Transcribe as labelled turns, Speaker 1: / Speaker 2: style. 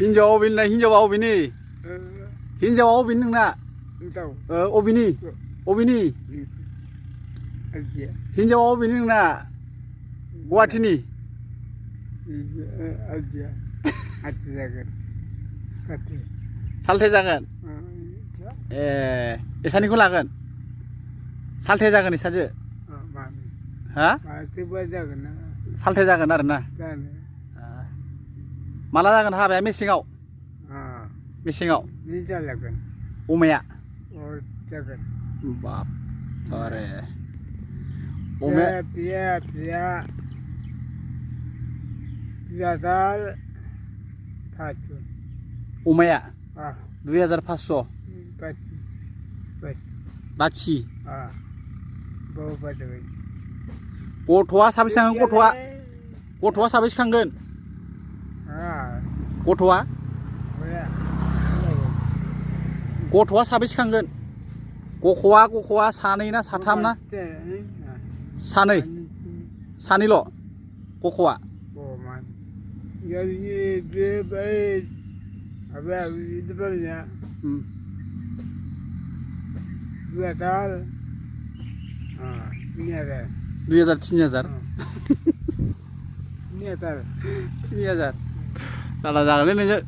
Speaker 1: हिन्जावा अबेनिलाय हिन्जावा अबेनि हिन्जावा अबेनि नोंना अबेनि अबेनि हिन्जावा अबेनि नोंना गुवाहाटीनि सालथे जागोन एसानिखौ लागोन सालथे जागोन एसाजो हा सालथे जागोन आरो ना माला जागोन हाबाया मेसेङाव मेसेङाव अमाया बाप बारे अमाया अमाया 2500 बाखि गथ'आ साबेसे खांगोन गथ'आ साबेसे खांगोन गथ'आ साबेसे खांगोन गख'आ सानै ना साथाम ना सानैल' गख'आ दुइ हाजार 3000 दाला जागोनलै नोङो